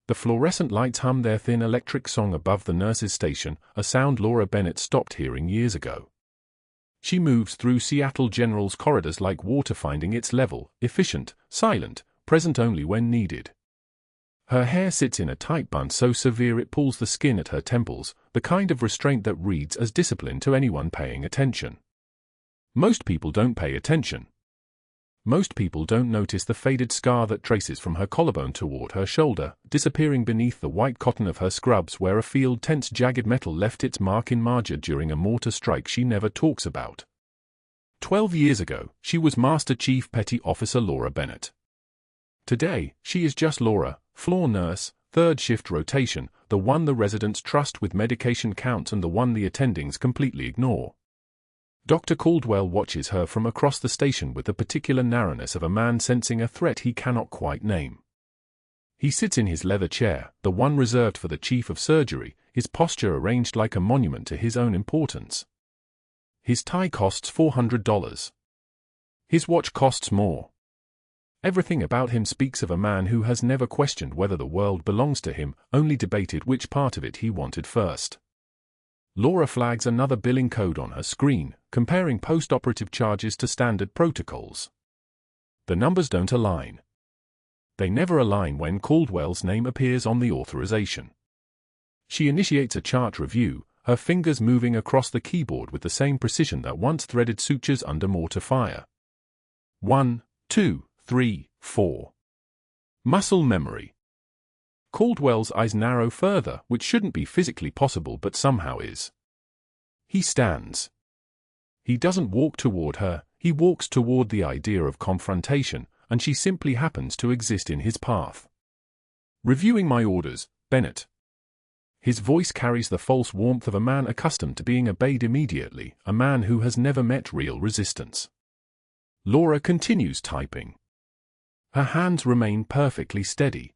The fluorescent lights hum their thin electric song above the nurse's station, a sound Laura Bennett stopped hearing years ago. She moves through Seattle General's corridors like water, finding its level, efficient, silent, present only when needed. Her hair sits in a tight bun so severe it pulls the skin at her temples, the kind of restraint that reads as discipline to anyone paying attention. Most people don't pay attention. Most people don't notice the faded scar that traces from her collarbone toward her shoulder, disappearing beneath the white cotton of her scrubs where a field-tense jagged metal left its mark in Marjah during a mortar strike she never talks about. 12 years ago, she was Master Chief Petty Officer Laura Bennett. Today, she is just Laura, floor nurse, third shift rotation, the one the residents trust with medication counts and the one the attendings completely ignore. Dr. Caldwell watches her from across the station with the particular narrowness of a man sensing a threat he cannot quite name. He sits in his leather chair, the one reserved for the chief of surgery, his posture arranged like a monument to his own importance. His tie costs $400. His watch costs more. Everything about him speaks of a man who has never questioned whether the world belongs to him, only debated which part of it he wanted first. Laura flags another billing code on her screen, comparing post-operative charges to standard protocols. The numbers don't align. They never align when Caldwell's name appears on the authorization. She initiates a chart review, her fingers moving across the keyboard with the same precision that once threaded sutures under mortar fire. 1, 2, 3, 4. Muscle memory. Caldwell's eyes narrow further, which shouldn't be physically possible but somehow is. He stands. He doesn't walk toward her, he walks toward the idea of confrontation, and she simply happens to exist in his path. Reviewing my orders, Bennett. His voice carries the false warmth of a man accustomed to being obeyed immediately, a man who has never met real resistance. Laura continues typing. Her hands remain perfectly steady.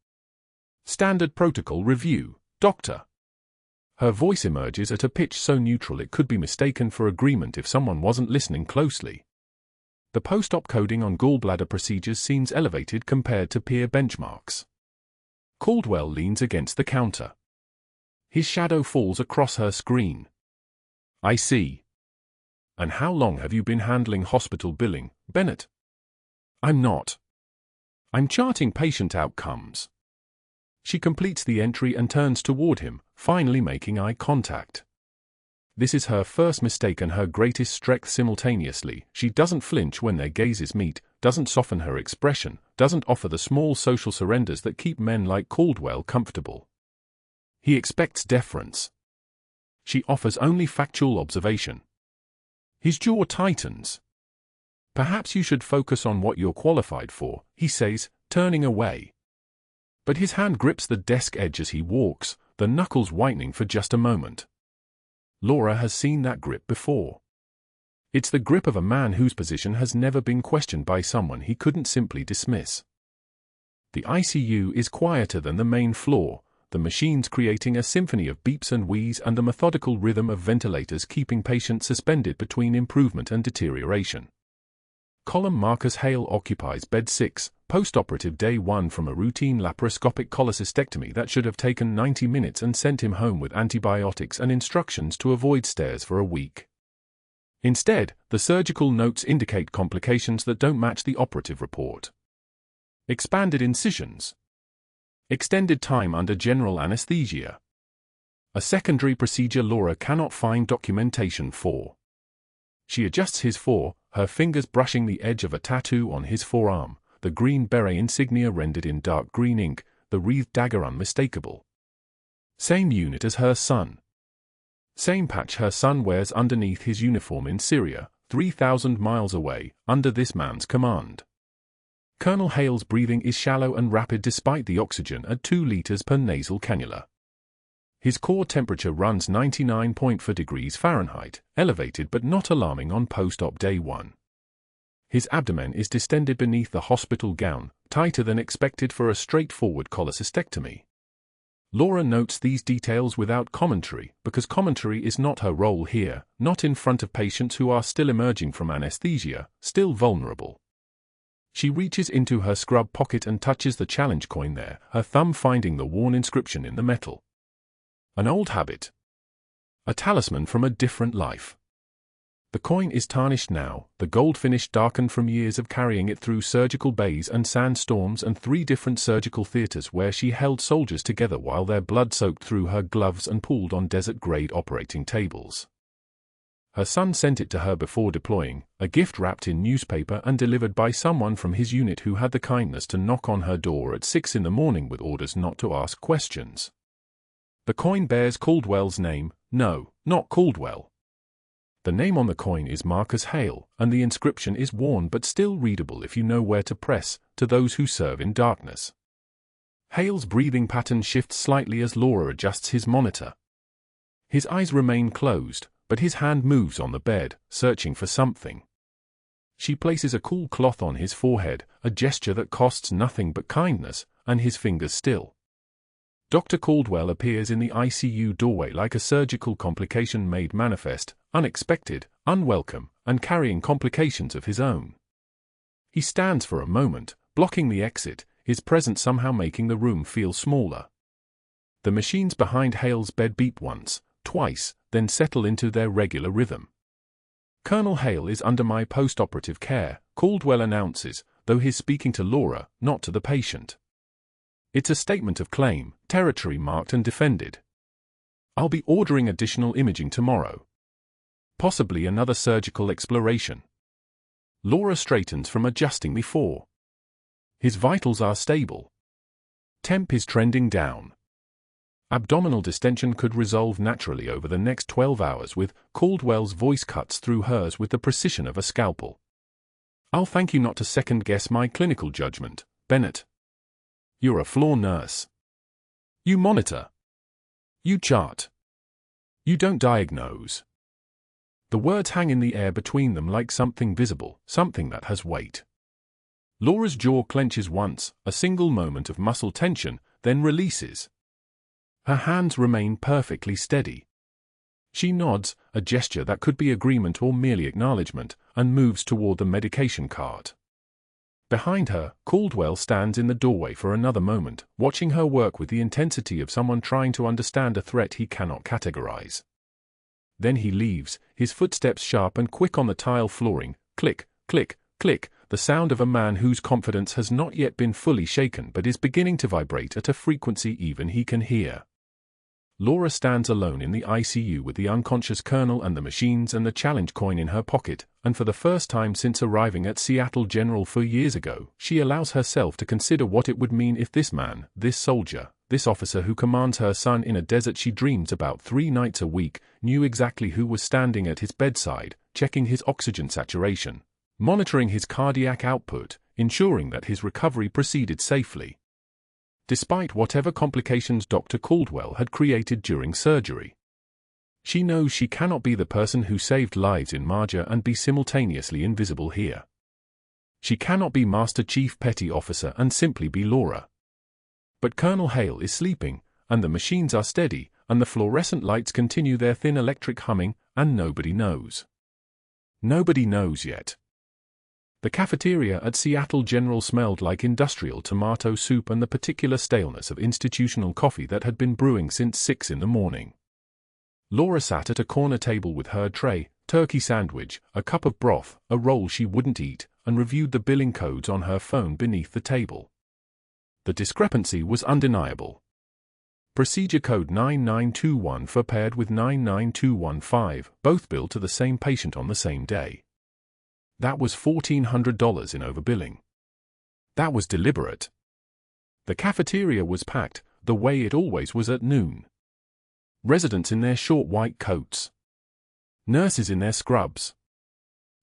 Standard protocol review, Doctor. Her voice emerges at a pitch so neutral it could be mistaken for agreement if someone wasn't listening closely. The post-op coding on gallbladder procedures seems elevated compared to peer benchmarks. Caldwell leans against the counter. His shadow falls across her screen. I see. And how long have you been handling hospital billing, Bennett? I'm not. I'm charting patient outcomes. She completes the entry and turns toward him, finally making eye contact. This is her first mistake and her greatest strength simultaneously. She doesn't flinch when their gazes meet, doesn't soften her expression, doesn't offer the small social surrenders that keep men like Caldwell comfortable. He expects deference. She offers only factual observation. His jaw tightens. Perhaps you should focus on what you're qualified for, he says, turning away. But his hand grips the desk edge as he walks, the knuckles whitening for just a moment. Laura has seen that grip before. It's the grip of a man whose position has never been questioned by someone he couldn't simply dismiss. The ICU is quieter than the main floor, the machines creating a symphony of beeps and wheeze and the methodical rhythm of ventilators keeping patients suspended between improvement and deterioration. Column Marcus Hale occupies bed 6, post-operative day 1 from a routine laparoscopic cholecystectomy that should have taken 90 minutes and sent him home with antibiotics and instructions to avoid stairs for a week. Instead, the surgical notes indicate complications that don't match the operative report. Expanded incisions. Extended time under general anesthesia. A secondary procedure Laura cannot find documentation for. She adjusts his fore, her fingers brushing the edge of a tattoo on his forearm, the green beret insignia rendered in dark green ink, the wreathed dagger unmistakable. Same unit as her son. Same patch her son wears underneath his uniform in Syria, 3,000 miles away, under this man's command. Colonel Hale's breathing is shallow and rapid despite the oxygen at 2 liters per nasal cannula. His core temperature runs 99.4 degrees Fahrenheit, elevated but not alarming on post-op day 1. His abdomen is distended beneath the hospital gown, tighter than expected for a straightforward cholecystectomy. Laura notes these details without commentary, because commentary is not her role here, not in front of patients who are still emerging from anesthesia, still vulnerable. She reaches into her scrub pocket and touches the challenge coin there, her thumb finding the worn inscription in the metal. An old habit. A talisman from a different life. The coin is tarnished now, the gold finish darkened from years of carrying it through surgical bays and sandstorms and 3 different surgical theaters where she held soldiers together while their blood soaked through her gloves and pooled on desert-grade operating tables. Her son sent it to her before deploying, a gift wrapped in newspaper and delivered by someone from his unit who had the kindness to knock on her door at 6 in the morning with orders not to ask questions. The coin bears Caldwell's name. No, not Caldwell. The name on the coin is Marcus Hale, and the inscription is worn but still readable if you know where to press, to those who serve in darkness. Hale's breathing pattern shifts slightly as Laura adjusts his monitor. His eyes remain closed, but his hand moves on the bed, searching for something. She places a cool cloth on his forehead, a gesture that costs nothing but kindness, and his fingers still. Dr. Caldwell appears in the ICU doorway like a surgical complication made manifest, unexpected, unwelcome, and carrying complications of his own. He stands for a moment, blocking the exit, his presence somehow making the room feel smaller. The machines behind Hale's bed beep once, twice, then settle into their regular rhythm. Colonel Hale is under my post-operative care, Caldwell announces, though he's speaking to Laura, not to the patient. It's a statement of claim, territory marked and defended. I'll be ordering additional imaging tomorrow. Possibly another surgical exploration. Laura straightens from adjusting the 4. His vitals are stable. Temp is trending down. Abdominal distension could resolve naturally over the next 12 hours with Caldwell's voice cuts through hers with the precision of a scalpel. I'll thank you not to second-guess my clinical judgment, Bennett. You're a floor nurse. You monitor. You chart. You don't diagnose. The words hang in the air between them like something visible, something that has weight. Laura's jaw clenches once, a single moment of muscle tension, then releases. Her hands remain perfectly steady. She nods, a gesture that could be agreement or merely acknowledgement, and moves toward the medication cart. Behind her, Caldwell stands in the doorway for another moment, watching her work with the intensity of someone trying to understand a threat he cannot categorize. Then he leaves, his footsteps sharp and quick on the tile flooring, click, click, click, the sound of a man whose confidence has not yet been fully shaken but is beginning to vibrate at a frequency even he can hear. Laura stands alone in the ICU with the unconscious colonel and the machines and the challenge coin in her pocket, and for the first time since arriving at Seattle General 4 years ago, she allows herself to consider what it would mean if this man, this soldier, this officer who commands her son in a desert she dreams about 3 nights a week, knew exactly who was standing at his bedside, checking his oxygen saturation, monitoring his cardiac output, ensuring that his recovery proceeded safely. Despite whatever complications Dr. Caldwell had created during surgery. She knows she cannot be the person who saved lives in Marjah and be simultaneously invisible here. She cannot be Master Chief Petty Officer and simply be Laura. But Colonel Hale is sleeping, and the machines are steady, and the fluorescent lights continue their thin electric humming, and nobody knows. Nobody knows yet. The cafeteria at Seattle General smelled like industrial tomato soup and the particular staleness of institutional coffee that had been brewing since 6 in the morning. Laura sat at a corner table with her tray, turkey sandwich, a cup of broth, a roll she wouldn't eat, and reviewed the billing codes on her phone beneath the table. The discrepancy was undeniable. Procedure code 9921 paired with 99215, both billed to the same patient on the same day. That was $1,400 in overbilling. That was deliberate. The cafeteria was packed, the way it always was at noon. Residents in their short white coats. Nurses in their scrubs.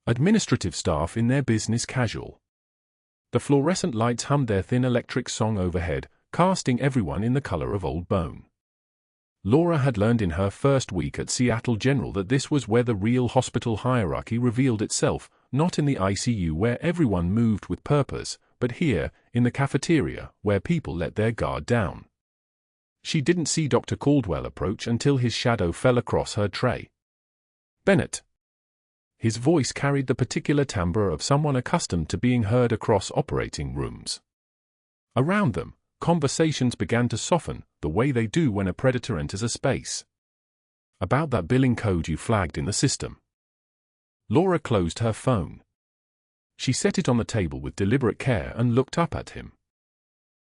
Administrative staff in their business casual. The fluorescent lights hummed their thin electric song overhead, casting everyone in the color of old bone. Laura had learned in her first week at Seattle General that this was where the real hospital hierarchy revealed itself, not in the ICU where everyone moved with purpose, but here, in the cafeteria, where people let their guard down. She didn't see Dr. Caldwell approach until his shadow fell across her tray. Bennett. His voice carried the particular timbre of someone accustomed to being heard across operating rooms. Around them, conversations began to soften, the way they do when a predator enters a space. About that billing code you flagged in the system. Laura closed her phone. She set it on the table with deliberate care and looked up at him.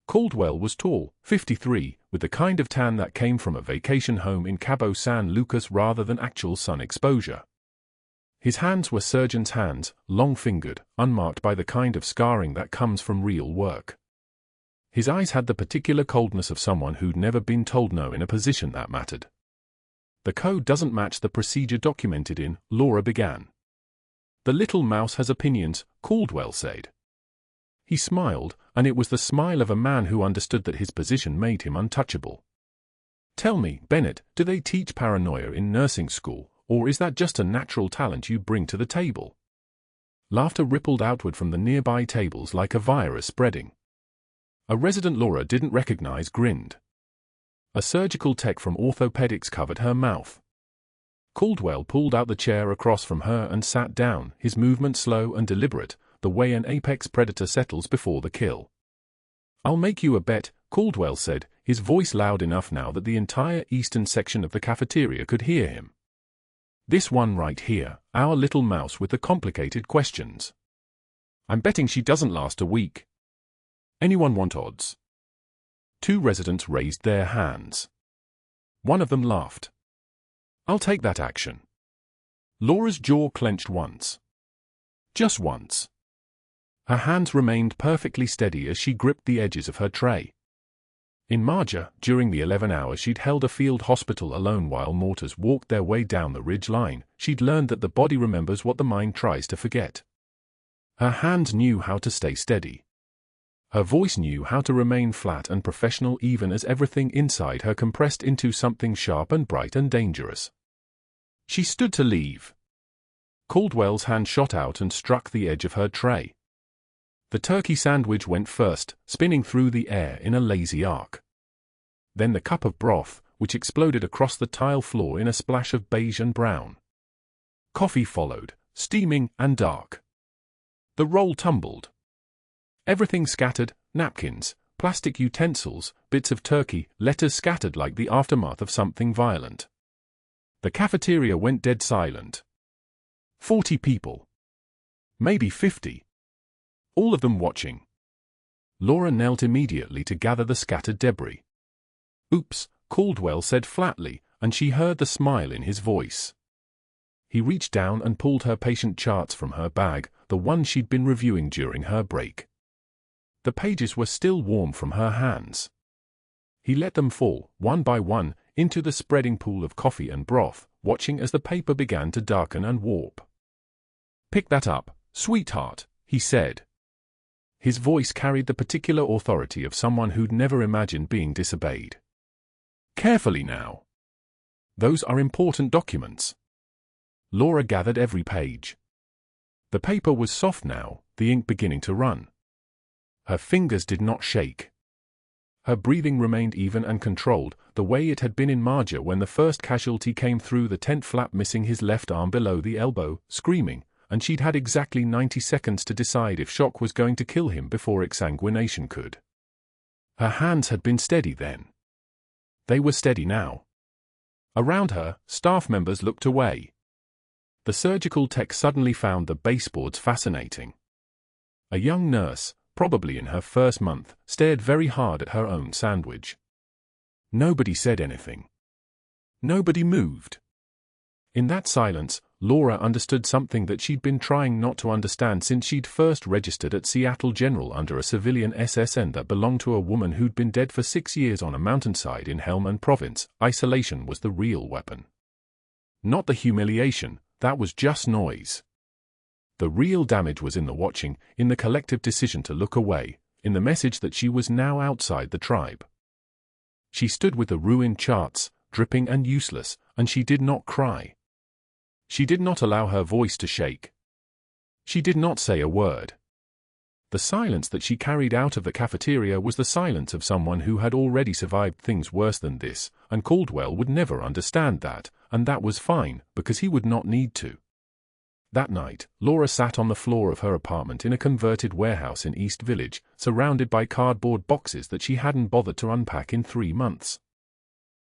Caldwell was tall, 53, with the kind of tan that came from a vacation home in Cabo San Lucas rather than actual sun exposure. His hands were surgeon's hands, long-fingered, unmarked by the kind of scarring that comes from real work. His eyes had the particular coldness of someone who'd never been told no in a position that mattered. The code doesn't match the procedure documented in, Laura began. The little mouse has opinions, Caldwell said. He smiled, and it was the smile of a man who understood that his position made him untouchable. Tell me, Bennett, do they teach paranoia in nursing school, or is that just a natural talent you bring to the table? Laughter rippled outward from the nearby tables like a virus spreading. A resident Laura didn't recognize grinned. A surgical tech from orthopedics covered her mouth. Caldwell pulled out the chair across from her and sat down, his movement slow and deliberate, the way an apex predator settles before the kill. I'll make you a bet, Caldwell said, his voice loud enough now that the entire eastern section of the cafeteria could hear him. This one right here, our little mouse with the complicated questions. I'm betting she doesn't last a week. Anyone want odds? 2 residents raised their hands. One of them laughed. I'll take that action. Laura's jaw clenched once. Just once. Her hands remained perfectly steady as she gripped the edges of her tray. In Marjah, during the 11 hours she'd held a field hospital alone while mortars walked their way down the ridge line, she'd learned that the body remembers what the mind tries to forget. Her hands knew how to stay steady. Her voice knew how to remain flat and professional even as everything inside her compressed into something sharp and bright and dangerous. She stood to leave. Caldwell's hand shot out and struck the edge of her tray. The turkey sandwich went first, spinning through the air in a lazy arc. Then the cup of broth, which exploded across the tile floor in a splash of beige and brown. Coffee followed, steaming and dark. The roll tumbled. Everything scattered, napkins, plastic utensils, bits of turkey, letters scattered like the aftermath of something violent. The cafeteria went dead silent. 40 people. Maybe 50. All of them watching. Laura knelt immediately to gather the scattered debris. Oops, Caldwell said flatly, and she heard the smile in his voice. He reached down and pulled her patient charts from her bag, the one she'd been reviewing during her break. The pages were still warm from her hands. He let them fall, one by one, into the spreading pool of coffee and broth, watching as the paper began to darken and warp. Pick that up, sweetheart, he said. His voice carried the particular authority of someone who'd never imagined being disobeyed. Carefully now. Those are important documents. Laura gathered every page. The paper was soft now, the ink beginning to run. Her fingers did not shake. Her breathing remained even and controlled, the way it had been in Marjah when the first casualty came through the tent flap missing his left arm below the elbow, screaming, and she'd had exactly 90 seconds to decide if shock was going to kill him before exsanguination could. Her hands had been steady then. They were steady now. Around her, staff members looked away. The surgical tech suddenly found the baseboards fascinating. A young nurse, probably in her first month, stared very hard at her own sandwich. Nobody said anything. Nobody moved. In that silence, Laura understood something that she'd been trying not to understand since she'd first registered at Seattle General under a civilian SSN that belonged to a woman who'd been dead for 6 years on a mountainside in Helmand Province. Isolation was the real weapon. Not the humiliation, that was just noise. The real damage was in the watching, in the collective decision to look away, in the message that she was now outside the tribe. She stood with the ruined charts, dripping and useless, and she did not cry. She did not allow her voice to shake. She did not say a word. The silence that she carried out of the cafeteria was the silence of someone who had already survived things worse than this, and Caldwell would never understand that, and that was fine, because he would not need to. That night, Laura sat on the floor of her apartment in a converted warehouse in East Village, surrounded by cardboard boxes that she hadn't bothered to unpack in 3 months.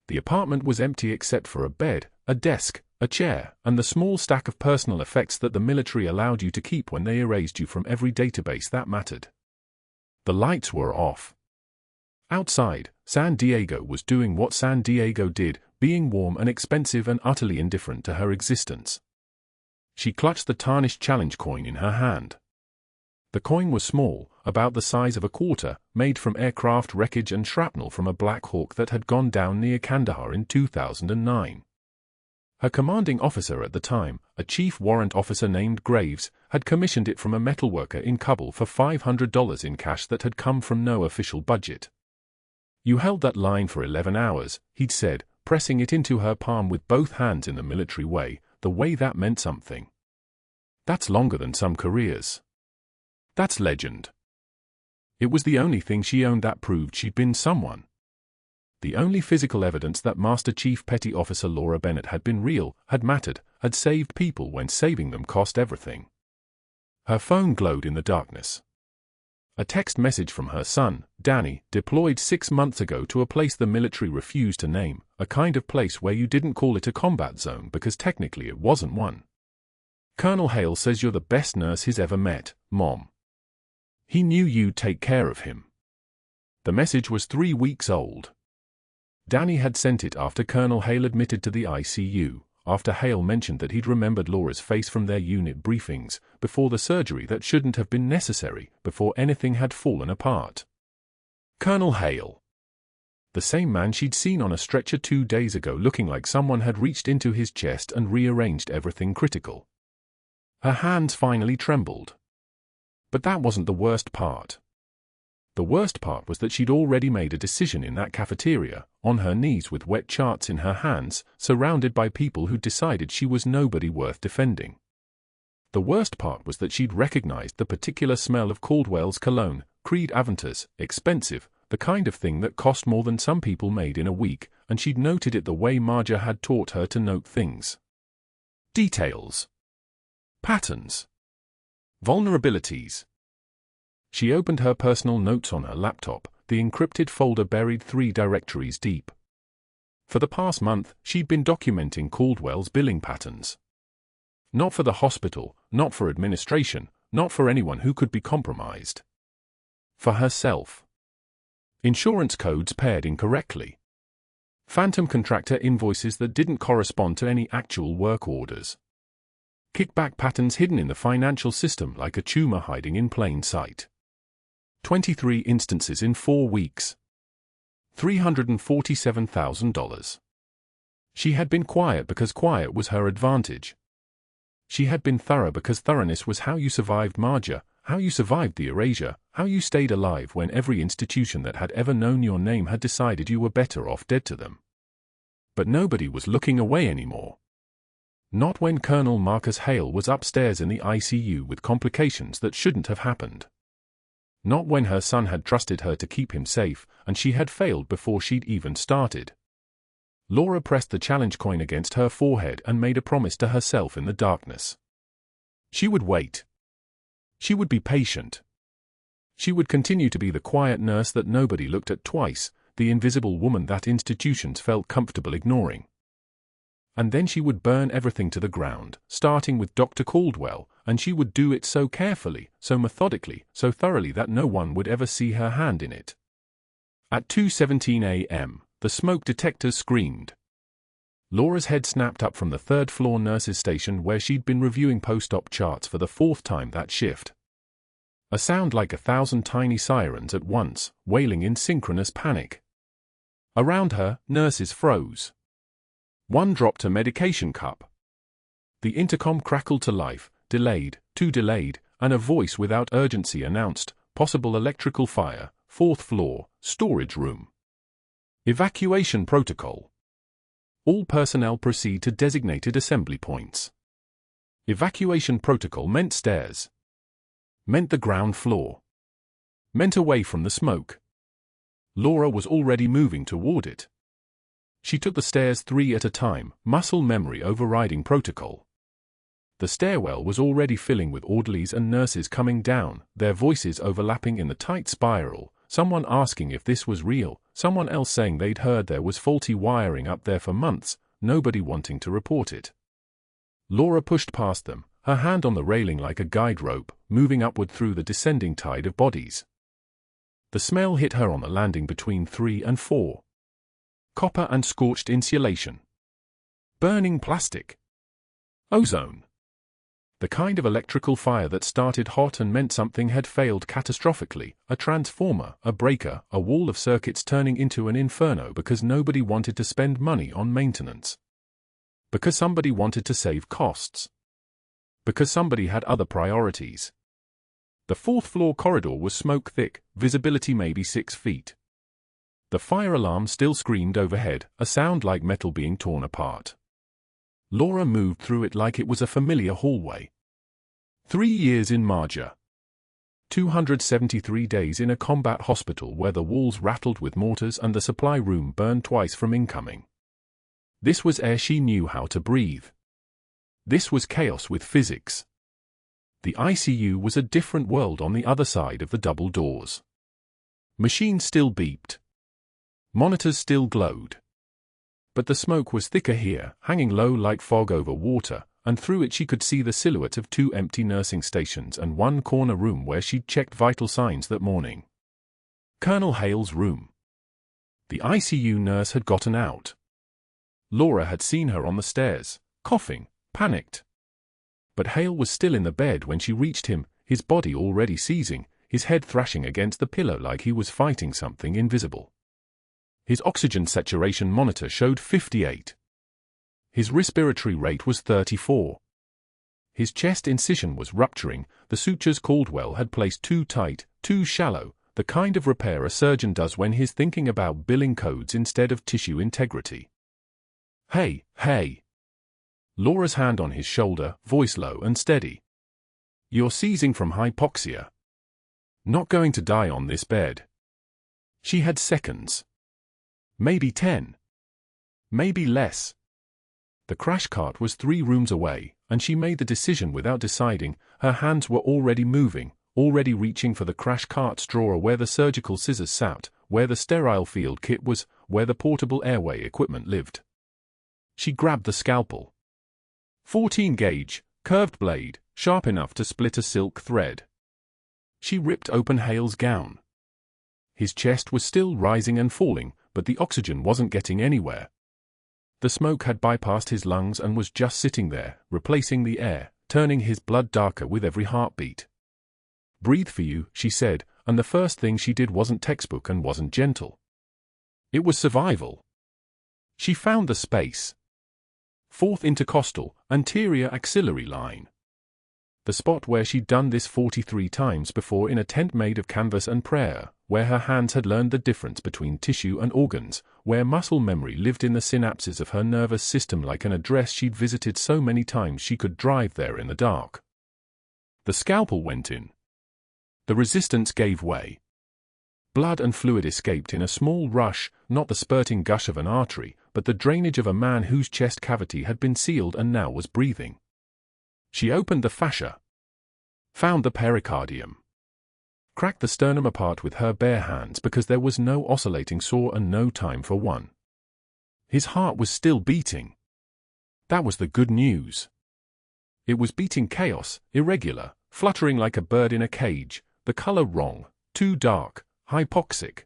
The apartment was empty except for a bed, a desk, a chair, and the small stack of personal effects that the military allowed you to keep when they erased you from every database that mattered. The lights were off. Outside, San Diego was doing what San Diego did, being warm and expensive and utterly indifferent to her existence. She clutched the tarnished challenge coin in her hand. The coin was small, about the size of a quarter, made from aircraft wreckage and shrapnel from a Black Hawk that had gone down near Kandahar in 2009. Her commanding officer at the time, a chief warrant officer named Graves, had commissioned it from a metalworker in Kabul for $500 in cash that had come from no official budget. "You held that line for 11 hours, he'd said, pressing it into her palm with both hands in the military way, the way that meant something. That's longer than some careers. That's legend." It was the only thing she owned that proved she'd been someone. The only physical evidence that Master Chief Petty Officer Laura Bennett had been real, had mattered, had saved people when saving them cost everything. Her phone glowed in the darkness. A text message from her son, Danny, deployed 6 months ago to a place the military refused to name, a kind of place where you didn't call it a combat zone because technically it wasn't one. "Colonel Hale says you're the best nurse he's ever met, Mom. He knew you'd take care of him." The message was 3 weeks old. Danny had sent it after Colonel Hale admitted to the ICU, after Hale mentioned that he'd remembered Laura's face from their unit briefings, before the surgery that shouldn't have been necessary, before anything had fallen apart. Colonel Hale. The same man she'd seen on a stretcher 2 days ago, looking like someone had reached into his chest and rearranged everything critical. Her hands finally trembled. But that wasn't the worst part. The worst part was that she'd already made a decision in that cafeteria, on her knees with wet charts in her hands, surrounded by people who'd decided she was nobody worth defending. The worst part was that she'd recognized the particular smell of Caldwell's cologne, Creed Aventus, expensive, the kind of thing that cost more than some people made in a week, and she'd noted it the way Marjah had taught her to note things. Details. Patterns. Vulnerabilities. She opened her personal notes on her laptop, the encrypted folder buried 3 directories deep. For the past month, she'd been documenting Caldwell's billing patterns. Not for the hospital, not for administration, not for anyone who could be compromised. For herself. Insurance codes paired incorrectly. Phantom contractor invoices that didn't correspond to any actual work orders. Kickback patterns hidden in the financial system like a tumor hiding in plain sight. 23 instances in 4 weeks. $347,000. She had been quiet because quiet was her advantage. She had been thorough because thoroughness was how you survived Marjah, how you survived the erasure, how you stayed alive when every institution that had ever known your name had decided you were better off dead to them. But nobody was looking away anymore. Not when Colonel Marcus Hale was upstairs in the ICU with complications that shouldn't have happened. Not when her son had trusted her to keep him safe, and she had failed before she'd even started. Laura pressed the challenge coin against her forehead and made a promise to herself in the darkness. She would wait. She would be patient. She would continue to be the quiet nurse that nobody looked at twice, the invisible woman that institutions felt comfortable ignoring. And then she would burn everything to the ground, starting with Dr. Caldwell, and she would do it so carefully, so methodically, so thoroughly that no one would ever see her hand in it. At 2:17 a.m., the smoke detectors screamed. Laura's head snapped up from the 3rd-floor nurses' station where she'd been reviewing post-op charts for the 4th time that shift. A sound like 1,000 tiny sirens at once, wailing in synchronous panic. Around her, nurses froze. One dropped a medication cup. The intercom crackled to life, delayed, too delayed, and a voice without urgency announced, possible electrical fire, 4th floor, storage room. Evacuation protocol. All personnel proceed to designated assembly points. Evacuation protocol meant stairs. Meant the ground floor. Meant away from the smoke. Laura was already moving toward it. She took the stairs 3 at a time, muscle memory overriding protocol. The stairwell was already filling with orderlies and nurses coming down, their voices overlapping in the tight spiral, someone asking if this was real, someone else saying they'd heard there was faulty wiring up there for months, nobody wanting to report it. Laura pushed past them, her hand on the railing like a guide rope, moving upward through the descending tide of bodies. The smell hit her on the landing between 3 and 4. Copper and scorched insulation. Burning plastic. Ozone. The kind of electrical fire that started hot and meant something had failed catastrophically, a transformer, a breaker, a wall of circuits turning into an inferno because nobody wanted to spend money on maintenance. Because somebody wanted to save costs. Because somebody had other priorities. The 4th floor corridor was smoke-thick, visibility maybe 6 feet. The fire alarm still screamed overhead, a sound like metal being torn apart. Laura moved through it like it was a familiar hallway. 3 years in Marjah. 273 days in a combat hospital where the walls rattled with mortars and the supply room burned twice from incoming. This was air she knew how to breathe. This was chaos with physics. The ICU was a different world on the other side of the double doors. Machines still beeped. Monitors still glowed. But the smoke was thicker here, hanging low like fog over water, and through it she could see the silhouette of 2 empty nursing stations and one corner room where she'd checked vital signs that morning. Colonel Hale's room. The ICU nurse had gotten out. Laura had seen her on the stairs, coughing, panicked. But Hale was still in the bed when she reached him, his body already seizing, his head thrashing against the pillow like he was fighting something invisible. His oxygen saturation monitor showed 58. His respiratory rate was 34. His chest incision was rupturing, the sutures Caldwell had placed too tight, too shallow, the kind of repair a surgeon does when he's thinking about billing codes instead of tissue integrity. Hey, hey. Laura's hand on his shoulder, voice low and steady. You're seizing from hypoxia. Not going to die on this bed. She had seconds. Maybe 10. Maybe less. The crash cart was 3 rooms away, and she made the decision without deciding. Her hands were already moving, already reaching for the crash cart's drawer where the surgical scissors sat, where the sterile field kit was, where the portable airway equipment lived. She grabbed the scalpel. 14 gauge, curved blade, sharp enough to split a silk thread. She ripped open Hale's gown. His chest was still rising and falling, but the oxygen wasn't getting anywhere. The smoke had bypassed his lungs and was just sitting there, replacing the air, turning his blood darker with every heartbeat. Breathe for you, she said, and the first thing she did wasn't textbook and wasn't gentle. It was survival. She found the space. 4th intercostal, anterior axillary line. The spot where she'd done this 43 times before in a tent made of canvas and prayer, where her hands had learned the difference between tissue and organs, where muscle memory lived in the synapses of her nervous system like an address she'd visited so many times she could drive there in the dark. The scalpel went in. The resistance gave way. Blood and fluid escaped in a small rush, not the spurting gush of an artery, but the drainage of a man whose chest cavity had been sealed and now was breathing. She opened the fascia. Found the pericardium. Cracked the sternum apart with her bare hands because there was no oscillating saw and no time for one. His heart was still beating. That was the good news. It was beating chaos, irregular, fluttering like a bird in a cage, the color wrong, too dark, hypoxic.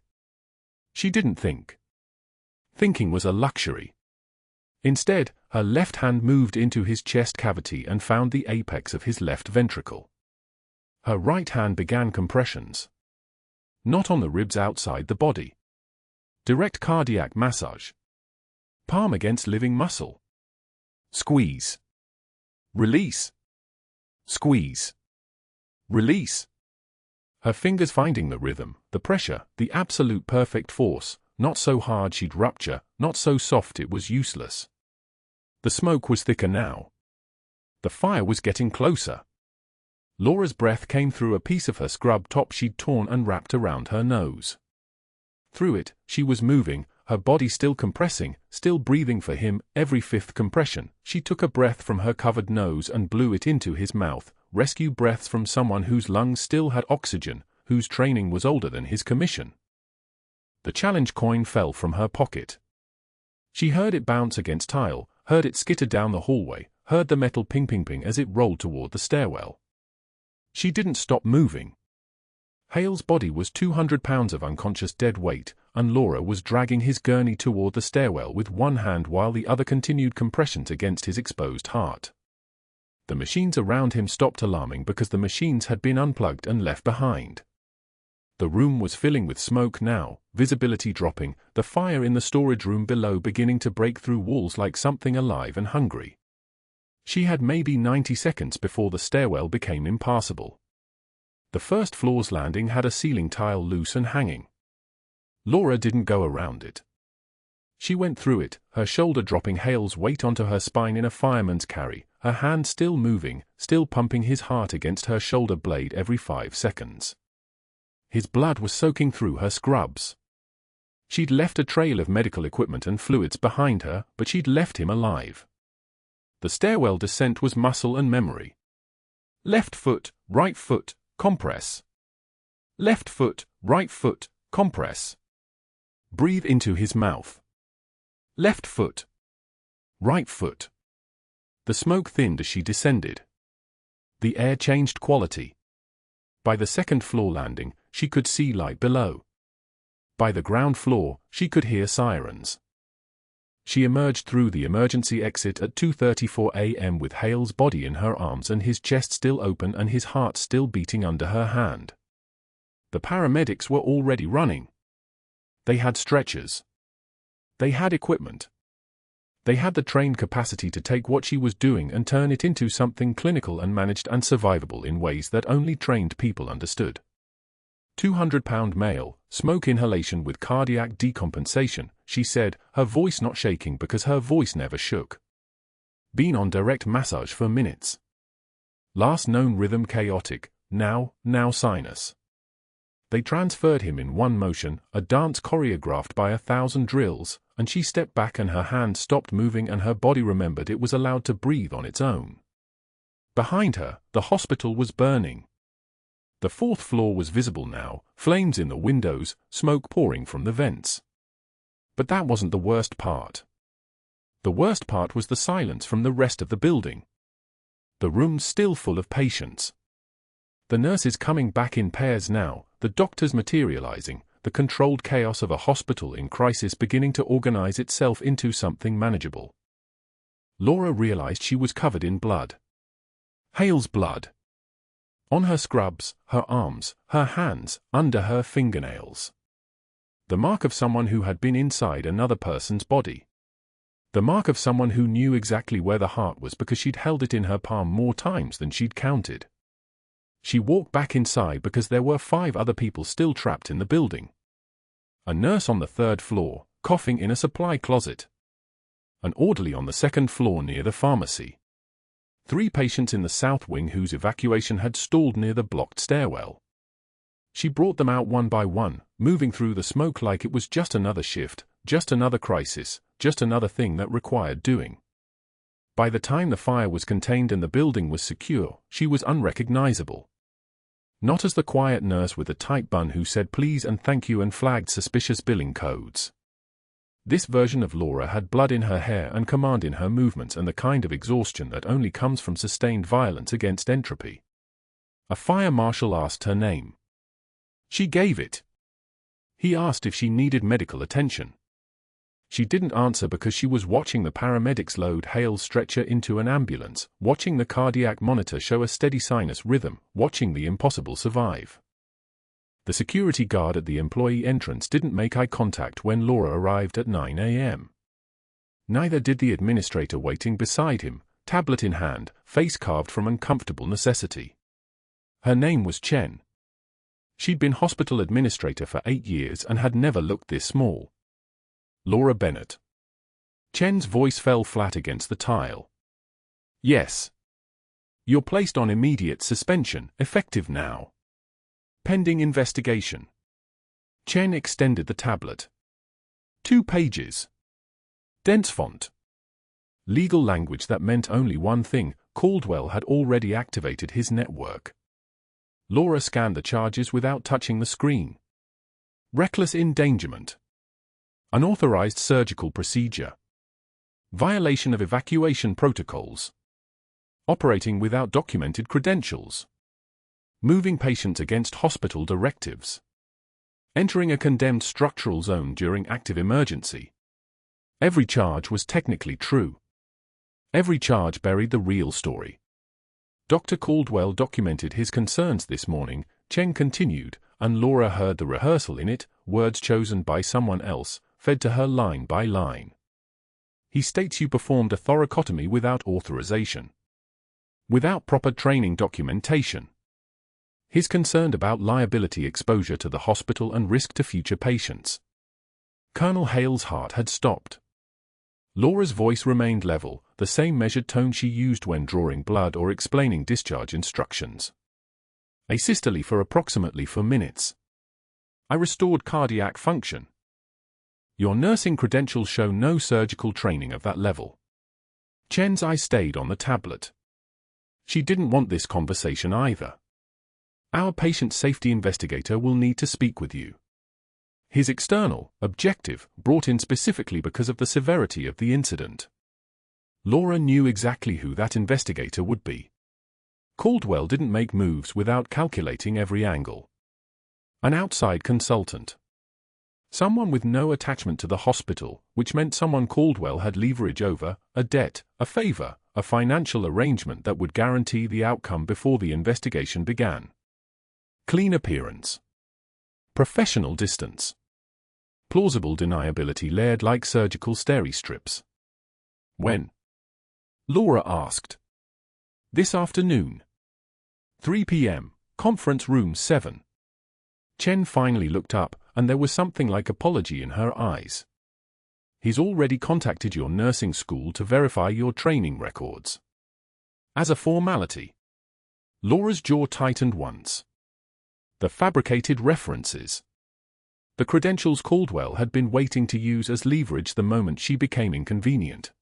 She didn't think. Thinking was a luxury. Instead, her left hand moved into his chest cavity and found the apex of his left ventricle. Her right hand began compressions. Not on the ribs outside the body. Direct cardiac massage. Palm against living muscle. Squeeze. Release. Squeeze. Release. Her fingers finding the rhythm, the pressure, the absolute perfect force, not so hard she'd rupture, not so soft it was useless. The smoke was thicker now. The fire was getting closer. Laura's breath came through a piece of her scrub top she'd torn and wrapped around her nose. Through it, she was moving, her body still compressing, still breathing for him. Every fifth compression, she took a breath from her covered nose and blew it into his mouth, rescue breaths from someone whose lungs still had oxygen, whose training was older than his commission. The challenge coin fell from her pocket. She heard it bounce against tile, heard it skitter down the hallway, heard the metal ping-ping-ping as it rolled toward the stairwell. She didn't stop moving. Hale's body was 200 pounds of unconscious dead weight, and Laura was dragging his gurney toward the stairwell with one hand while the other continued compressions against his exposed heart. The machines around him stopped alarming because the machines had been unplugged and left behind. The room was filling with smoke now, visibility dropping, the fire in the storage room below beginning to break through walls like something alive and hungry. She had maybe 90 seconds before the stairwell became impassable. The first floor's landing had a ceiling tile loose and hanging. Laura didn't go around it. She went through it, her shoulder dropping Hale's weight onto her spine in a fireman's carry, her hand still moving, still pumping his heart against her shoulder blade every 5 seconds. His blood was soaking through her scrubs. She'd left a trail of medical equipment and fluids behind her, but she'd left him alive. The stairwell descent was muscle and memory. Left foot, right foot, compress. Left foot, right foot, compress. Breathe into his mouth. Left foot. Right foot. The smoke thinned as she descended. The air changed quality. By the second floor landing, she could see light below. By the ground floor, she could hear sirens. She emerged through the emergency exit at 2:34 a.m. with Hale's body in her arms and his chest still open and his heart still beating under her hand. The paramedics were already running. They had stretchers. They had equipment. They had the trained capacity to take what she was doing and turn it into something clinical and managed and survivable in ways that only trained people understood. 200-pound male, smoke inhalation with cardiac decompensation, she said, her voice not shaking because her voice never shook. Been on direct massage for minutes. Last known rhythm chaotic, now sinus. They transferred him in one motion, a dance choreographed by 1,000 drills, and she stepped back and her hand stopped moving and her body remembered it was allowed to breathe on its own. Behind her, the hospital was burning. The 4th floor was visible now, flames in the windows, smoke pouring from the vents. But that wasn't the worst part. The worst part was the silence from the rest of the building. The room's still full of patients. The nurses coming back in pairs now, the doctors materializing, the controlled chaos of a hospital in crisis beginning to organize itself into something manageable. Laura realized she was covered in blood. Hale's blood. On her scrubs, her arms, her hands, under her fingernails. The mark of someone who had been inside another person's body. The mark of someone who knew exactly where the heart was because she'd held it in her palm more times than she'd counted. She walked back inside because there were 5 other people still trapped in the building. A nurse on the 3rd floor, coughing in a supply closet. An orderly on the 2nd floor near the pharmacy. 3 patients in the south wing whose evacuation had stalled near the blocked stairwell. She brought them out one by one, moving through the smoke like it was just another shift, just another crisis, just another thing that required doing. By the time the fire was contained and the building was secure, she was unrecognizable. Not as the quiet nurse with a tight bun who said please and thank you and flagged suspicious billing codes. This version of Laura had blood in her hair and command in her movements and the kind of exhaustion that only comes from sustained violence against entropy. A fire marshal asked her name. She gave it. He asked if she needed medical attention. She didn't answer because she was watching the paramedics load Hale's stretcher into an ambulance, watching the cardiac monitor show a steady sinus rhythm, watching the impossible survive. The security guard at the employee entrance didn't make eye contact when Laura arrived at 9 a.m. Neither did the administrator waiting beside him, tablet in hand, face carved from uncomfortable necessity. Her name was Chen. She'd been hospital administrator for 8 years and had never looked this small. Laura Bennett. Chen's voice fell flat against the tile. Yes. You're placed on immediate suspension, effective now. Pending investigation. Chen extended the tablet. 2 pages. Dense font. Legal language that meant only one thing: Caldwell had already activated his network. Laura scanned the charges without touching the screen. Reckless endangerment. Unauthorized surgical procedure. Violation of evacuation protocols. Operating without documented credentials. Moving patients against hospital directives. Entering a condemned structural zone during active emergency. Every charge was technically true. Every charge buried the real story. Dr. Caldwell documented his concerns this morning, Chen continued, and Laura heard the rehearsal in it, words chosen by someone else, fed to her line by line. He states you performed a thoracotomy without authorization. Without proper training documentation. He's concerned about liability, exposure to the hospital, and risk to future patients. Colonel Hale's heart had stopped. Laura's voice remained level, the same measured tone she used when drawing blood or explaining discharge instructions. Asystole for approximately 4 minutes. I restored cardiac function. Your nursing credentials show no surgical training of that level. Chen's eye stayed on the tablet. She didn't want this conversation either. Our patient safety investigator will need to speak with you. His external, objective, brought in specifically because of the severity of the incident. Laura knew exactly who that investigator would be. Caldwell didn't make moves without calculating every angle. An outside consultant. Someone with no attachment to the hospital, which meant someone Caldwell had leverage over, a debt, a favor, a financial arrangement that would guarantee the outcome before the investigation began. Clean appearance. Professional distance. Plausible deniability layered like surgical steri strips. When? Laura asked. This afternoon. 3 p.m., conference room 7. Chen finally looked up, and there was something like apology in her eyes. He's already contacted your nursing school to verify your training records. As a formality. Laura's jaw tightened once. The fabricated references. The credentials Caldwell had been waiting to use as leverage the moment she became inconvenient.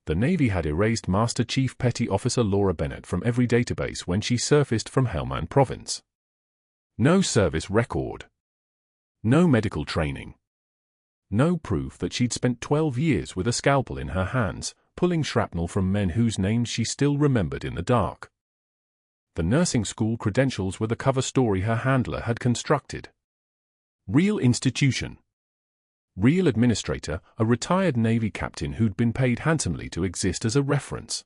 The Navy had erased Master Chief Petty Officer Laura Bennett from every database when she surfaced from Helmand Province. No service record. No medical training. No proof that she'd spent 12 years with a scalpel in her hands, pulling shrapnel from men whose names she still remembered in the dark. The nursing school credentials were the cover story her handler had constructed. Real institution. Real administrator, a retired Navy captain who'd been paid handsomely to exist as a reference.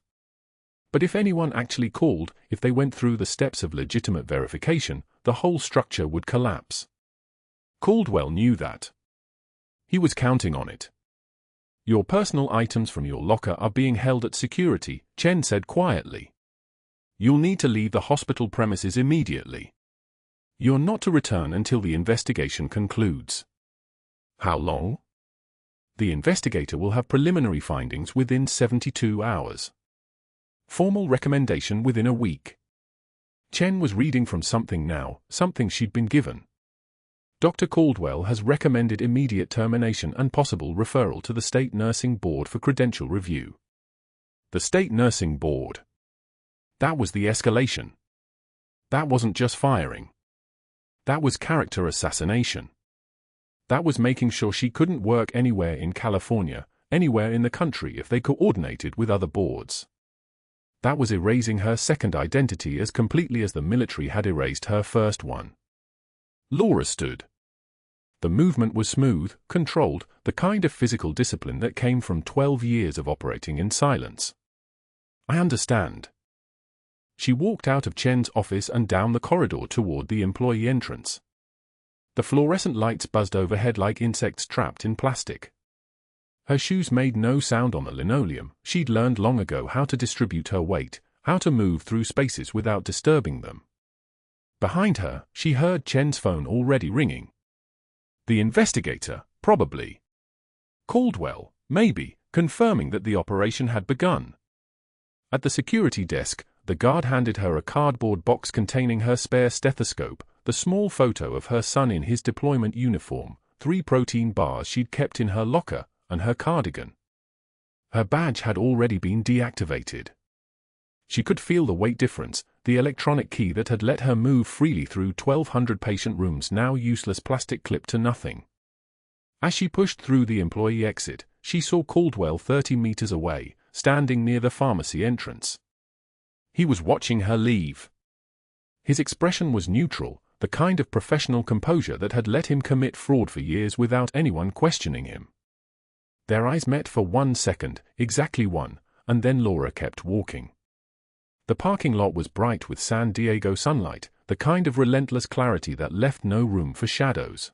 But if anyone actually called, if they went through the steps of legitimate verification, the whole structure would collapse. Caldwell knew that. He was counting on it. Your personal items from your locker are being held at security, Chen said quietly. You'll need to leave the hospital premises immediately. You're not to return until the investigation concludes. How long? The investigator will have preliminary findings within 72 hours. Formal recommendation within a week. Chen was reading from something now, something she'd been given. Dr. Caldwell has recommended immediate termination and possible referral to the State Nursing Board for credential review. The State Nursing Board. That was the escalation. That wasn't just firing. That was character assassination. That was making sure she couldn't work anywhere in California, anywhere in the country if they coordinated with other boards. That was erasing her second identity as completely as the military had erased her first one. Laura stood. The movement was smooth, controlled, the kind of physical discipline that came from 12 years of operating in silence. I understand. She walked out of Chen's office and down the corridor toward the employee entrance. The fluorescent lights buzzed overhead like insects trapped in plastic. Her shoes made no sound on the linoleum. She'd learned long ago how to distribute her weight, how to move through spaces without disturbing them. Behind her, she heard Chen's phone already ringing. The investigator, probably. Caldwell, maybe, confirming that the operation had begun. At the security desk, the guard handed her a cardboard box containing her spare stethoscope, the small photo of her son in his deployment uniform, 3 protein bars she'd kept in her locker, and her cardigan. Her badge had already been deactivated. She could feel the weight difference, the electronic key that had let her move freely through 1,200 patient rooms, now useless plastic clip to nothing. As she pushed through the employee exit, she saw Caldwell 30 meters away, standing near the pharmacy entrance. He was watching her leave. His expression was neutral, the kind of professional composure that had let him commit fraud for years without anyone questioning him. Their eyes met for 1 second, exactly one, and then Laura kept walking. The parking lot was bright with San Diego sunlight, the kind of relentless clarity that left no room for shadows.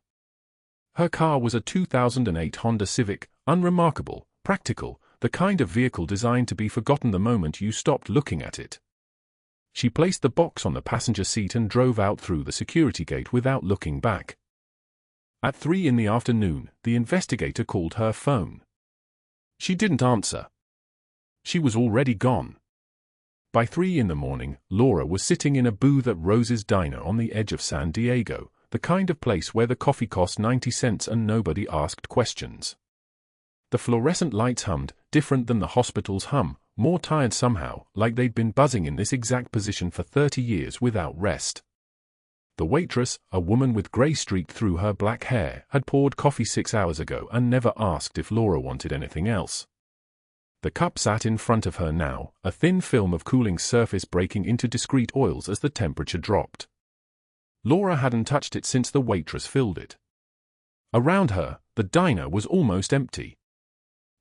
Her car was a 2008 Honda Civic, unremarkable, practical, the kind of vehicle designed to be forgotten the moment you stopped looking at it. She placed the box on the passenger seat and drove out through the security gate without looking back. At 3 in the afternoon, the investigator called her phone. She didn't answer. She was already gone. By 3 in the morning, Laura was sitting in a booth at Rose's Diner on the edge of San Diego, the kind of place where the coffee cost 90 cents and nobody asked questions. The fluorescent lights hummed, different than the hospital's hum, more tired somehow, like they'd been buzzing in this exact position for 30 years without rest. The waitress, a woman with grey streaked through her black hair, had poured coffee 6 hours ago and never asked if Laura wanted anything else. The cup sat in front of her now, a thin film of cooling surface breaking into discrete oils as the temperature dropped. Laura hadn't touched it since the waitress filled it. Around her, the diner was almost empty.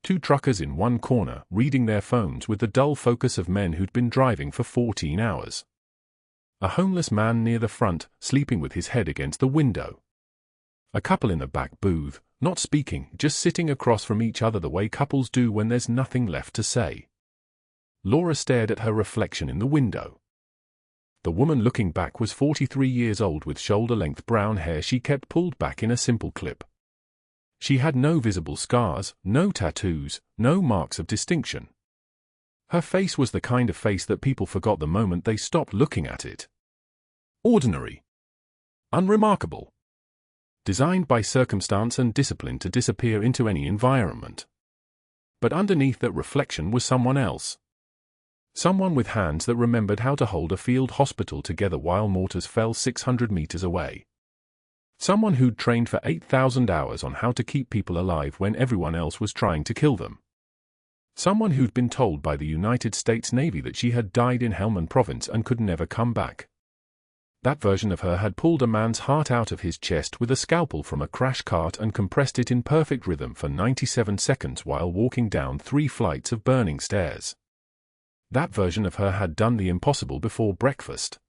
2 truckers in one corner, reading their phones with the dull focus of men who'd been driving for 14 hours. A homeless man near the front, sleeping with his head against the window. A couple in the back booth, not speaking, just sitting across from each other the way couples do when there's nothing left to say. Laura stared at her reflection in the window. The woman looking back was 43 years old with shoulder-length brown hair she kept pulled back in a simple clip. She had no visible scars, no tattoos, no marks of distinction. Her face was the kind of face that people forgot the moment they stopped looking at it. Ordinary. Unremarkable. Designed by circumstance and discipline to disappear into any environment. But underneath that reflection was someone else. Someone with hands that remembered how to hold a field hospital together while mortars fell 600 meters away. Someone who'd trained for 8,000 hours on how to keep people alive when everyone else was trying to kill them. Someone who'd been told by the United States Navy that she had died in Helmand Province and could never come back. That version of her had pulled a man's heart out of his chest with a scalpel from a crash cart and compressed it in perfect rhythm for 97 seconds while walking down 3 flights of burning stairs. That version of her had done the impossible before breakfast.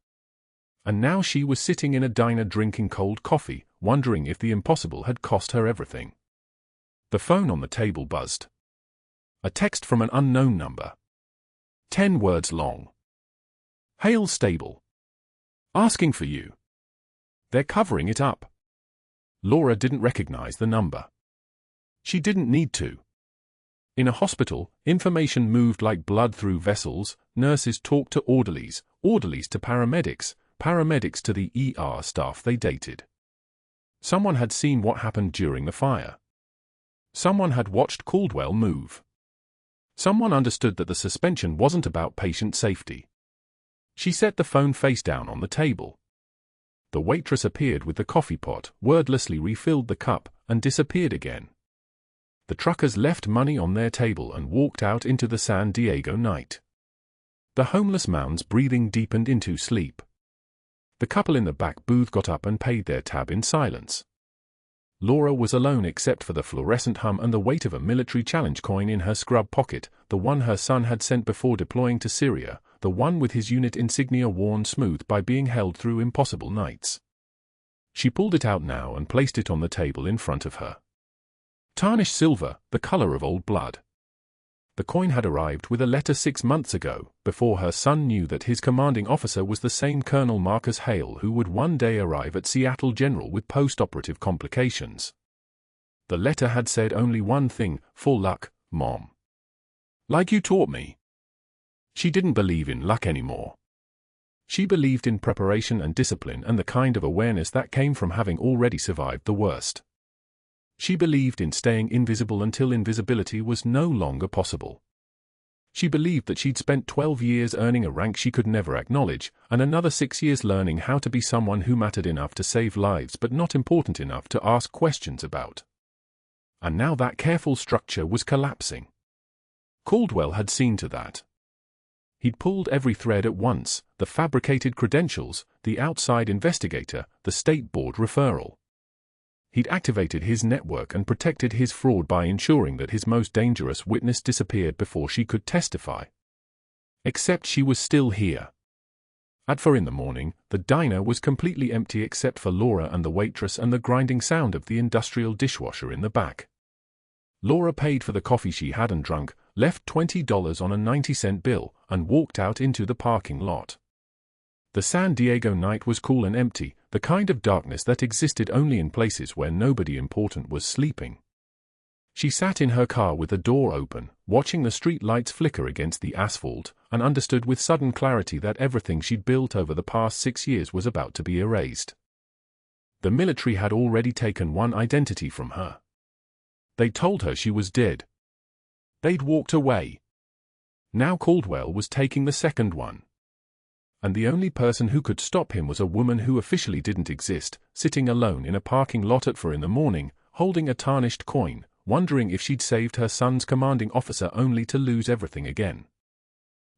And now she was sitting in a diner drinking cold coffee, wondering if the impossible had cost her everything. The phone on the table buzzed. A text from an unknown number. 10 words long. Hale stable. Asking for you. They're covering it up. Laura didn't recognize the number. She didn't need to. In a hospital, information moved like blood through vessels. Nurses talked to orderlies, orderlies to paramedics, paramedics to the ER staff they dated. Someone had seen what happened during the fire. Someone had watched Caldwell move. Someone understood that the suspension wasn't about patient safety. She set the phone face down on the table. The waitress appeared with the coffee pot, wordlessly refilled the cup, and disappeared again. The truckers left money on their table and walked out into the San Diego night. The homeless man's breathing deepened into sleep. The couple in the back booth got up and paid their tab in silence. Laura was alone except for the fluorescent hum and the weight of a military challenge coin in her scrub pocket, the one her son had sent before deploying to Syria, the one with his unit insignia worn smooth by being held through impossible nights. She pulled it out now and placed it on the table in front of her. Tarnished silver, the color of old blood. The coin had arrived with a letter 6 months ago, before her son knew that his commanding officer was the same Colonel Marcus Hale who would one day arrive at Seattle General with post-operative complications. The letter had said only one thing: "For luck, Mom." Like you taught me. She didn't believe in luck anymore. She believed in preparation and discipline and the kind of awareness that came from having already survived the worst. She believed in staying invisible until invisibility was no longer possible. She believed that she'd spent 12 years earning a rank she could never acknowledge, and another 6 years learning how to be someone who mattered enough to save lives but not important enough to ask questions about. And now that careful structure was collapsing. Caldwell had seen to that. He'd pulled every thread at once: the fabricated credentials, the outside investigator, the state board referral. He'd activated his network and protected his fraud by ensuring that his most dangerous witness disappeared before she could testify. Except she was still here. At 4 in the morning, the diner was completely empty except for Laura and the waitress and the grinding sound of the industrial dishwasher in the back. Laura paid for the coffee she hadn't drunk, left $20 on a 90-cent bill, and walked out into the parking lot. The San Diego night was cool and empty, the kind of darkness that existed only in places where nobody important was sleeping. She sat in her car with the door open, watching the street lights flicker against the asphalt, and understood with sudden clarity that everything she'd built over the past 6 years was about to be erased. The military had already taken one identity from her. They told her she was dead. They'd walked away. Now Caldwell was taking the second one. And the only person who could stop him was a woman who officially didn't exist, sitting alone in a parking lot at 4 in the morning, holding a tarnished coin, wondering if she'd saved her son's commanding officer only to lose everything again.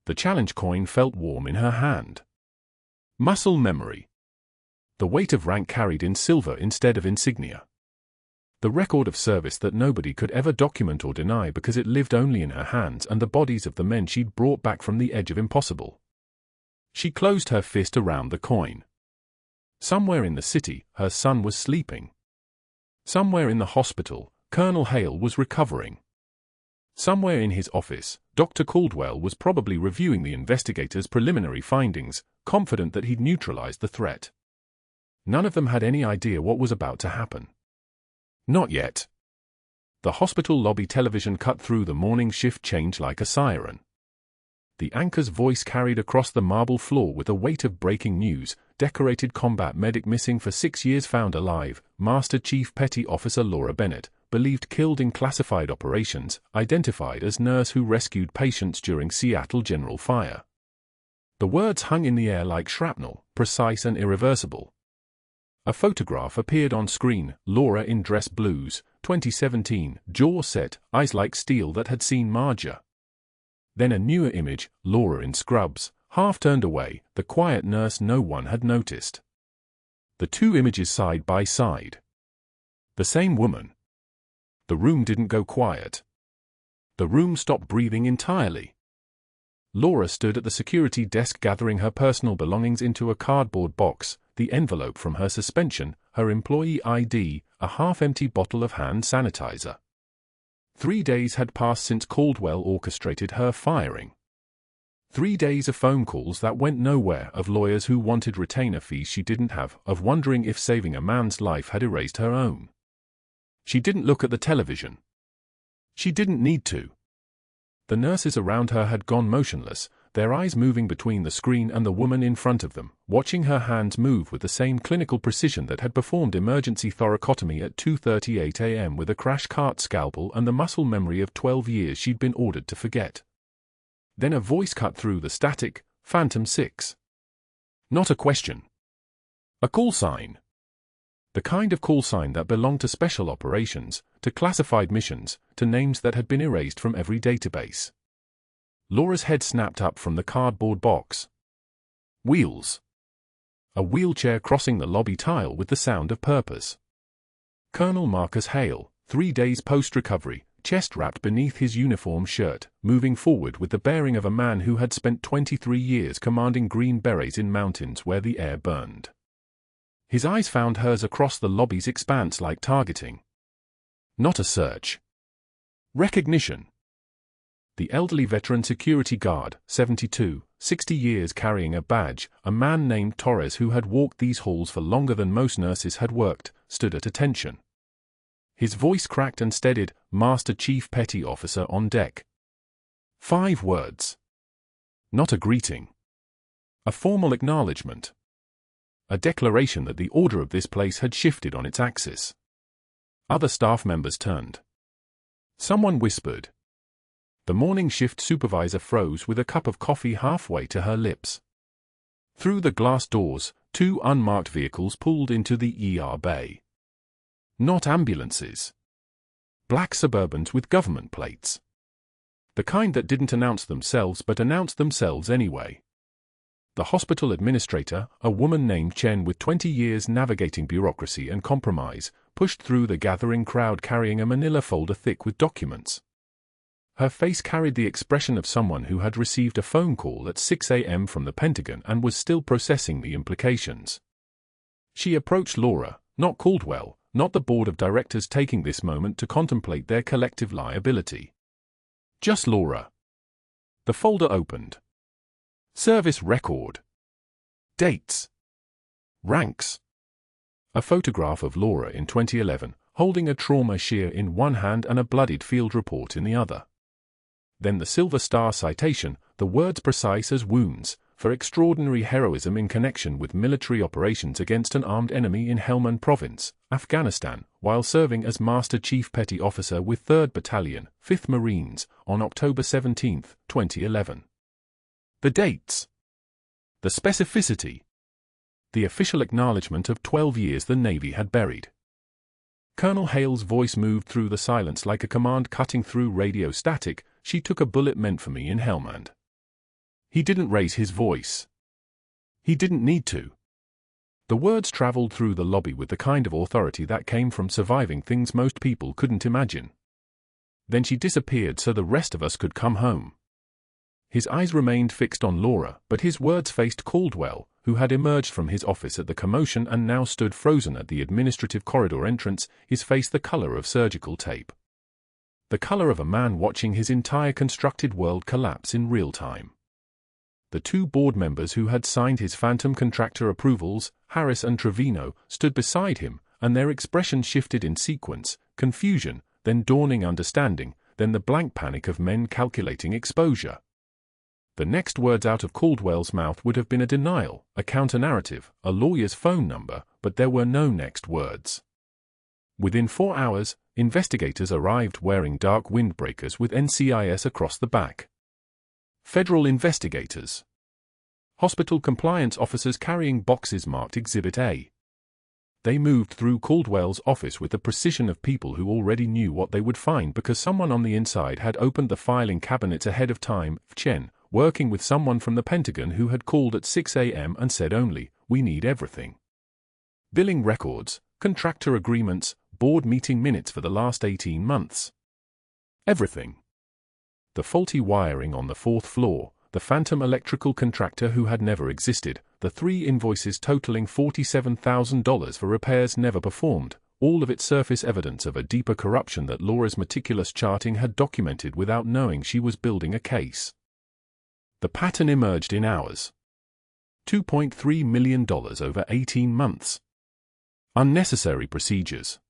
The challenge coin felt warm in her hand. Muscle memory. The weight of rank carried in silver instead of insignia. The record of service that nobody could ever document or deny because it lived only in her hands and the bodies of the men she'd brought back from the edge of impossible. She closed her fist around the coin. Somewhere in the city, her son was sleeping. Somewhere in the hospital, Colonel Hale was recovering. Somewhere in his office, Dr. Caldwell was probably reviewing the investigators' preliminary findings, confident that he'd neutralized the threat. None of them had any idea what was about to happen. Not yet. The hospital lobby television cut through the morning shift change like a siren. The anchor's voice carried across the marble floor with the weight of breaking news: decorated combat medic missing for 6 years found alive, Master Chief Petty Officer Laura Bennett, believed killed in classified operations, identified as nurse who rescued patients during Seattle General Fire. The words hung in the air like shrapnel, precise and irreversible. A photograph appeared on screen: Laura in dress blues, 2017, jaw set, eyes like steel that had seen Marjah. Then a newer image: Laura in scrubs, half turned away, the quiet nurse no one had noticed. The two images side by side. The same woman. The room didn't go quiet. The room stopped breathing entirely. Laura stood at the security desk gathering her personal belongings into a cardboard box: the envelope from her suspension, her employee ID, a half-empty bottle of hand sanitizer. 3 days had passed since Caldwell orchestrated her firing. 3 days of phone calls that went nowhere, of lawyers who wanted retainer fees she didn't have, of wondering if saving a man's life had erased her own. She didn't look at the television. She didn't need to. The nurses around her had gone motionless, their eyes moving between the screen and the woman in front of them, watching her hands move with the same clinical precision that had performed emergency thoracotomy at 2:38 a.m. with a crash cart scalpel and the muscle memory of 12 years she'd been ordered to forget. Then a voice cut through the static: Phantom 6. Not a question. A call sign. The kind of call sign that belonged to special operations, to classified missions, to names that had been erased from every database. Laura's head snapped up from the cardboard box. Wheels. A wheelchair crossing the lobby tile with the sound of purpose. Colonel Marcus Hale, 3 days post-recovery, chest wrapped beneath his uniform shirt, moving forward with the bearing of a man who had spent 23 years commanding Green Berets in mountains where the air burned. His eyes found hers across the lobby's expanse like targeting. Not a search. Recognition. The elderly veteran security guard, 72, 60 years carrying a badge, a man named Torres who had walked these halls for longer than most nurses had worked, stood at attention. His voice cracked and steadied: Master Chief Petty Officer on deck. 5 words. Not a greeting. A formal acknowledgement. A declaration that the order of this place had shifted on its axis. Other staff members turned. Someone whispered. The morning shift supervisor froze with a cup of coffee halfway to her lips. Through the glass doors, 2 unmarked vehicles pulled into the ER bay. Not ambulances. Black Suburbans with government plates. The kind that didn't announce themselves but announced themselves anyway. The hospital administrator, a woman named Chen with 20 years navigating bureaucracy and compromise, pushed through the gathering crowd carrying a manila folder thick with documents. Her face carried the expression of someone who had received a phone call at 6 a.m. from the Pentagon and was still processing the implications. She approached Laura, not Caldwell, not the board of directors taking this moment to contemplate their collective liability. Just Laura. The folder opened. Service record. Dates. Ranks. A photograph of Laura in 2011, holding a trauma shear in one hand and a bloodied field report in the other. Then the Silver Star citation, the words precise as wounds, for extraordinary heroism in connection with military operations against an armed enemy in Helmand Province, Afghanistan, while serving as Master Chief Petty Officer with 3rd Battalion, 5th Marines, on October 17, 2011. The dates. The specificity. The official acknowledgement of 12 years the Navy had buried. Colonel Hale's voice moved through the silence like a command cutting through radio static. She took a bullet meant for me in Helmand. He didn't raise his voice. He didn't need to. The words traveled through the lobby with the kind of authority that came from surviving things most people couldn't imagine. Then she disappeared so the rest of us could come home. His eyes remained fixed on Laura, but his words faced Caldwell, who had emerged from his office at the commotion and now stood frozen at the administrative corridor entrance, his face the color of surgical tape. The color of a man watching his entire constructed world collapse in real time. The 2 board members who had signed his phantom contractor approvals, Harris and Trevino, stood beside him, and their expressions shifted in sequence: confusion, then dawning understanding, then the blank panic of men calculating exposure. The next words out of Caldwell's mouth would have been a denial, a counter-narrative, a lawyer's phone number, but there were no next words. Within 4 hours, investigators arrived wearing dark windbreakers with NCIS across the back. Federal investigators. Hospital compliance officers carrying boxes marked Exhibit A. They moved through Caldwell's office with the precision of people who already knew what they would find because someone on the inside had opened the filing cabinets ahead of time. Chen, working with someone from the Pentagon who had called at 6 a.m. and said only, "We need everything." Billing records, contractor agreements, board meeting minutes for the last 18 months. Everything. The faulty wiring on the 4th floor, the phantom electrical contractor who had never existed, the 3 invoices totaling $47,000 for repairs never performed, all of it surface evidence of a deeper corruption that Laura's meticulous charting had documented without knowing she was building a case. The pattern emerged in hours. $2.3 million over 18 months. Unnecessary procedures.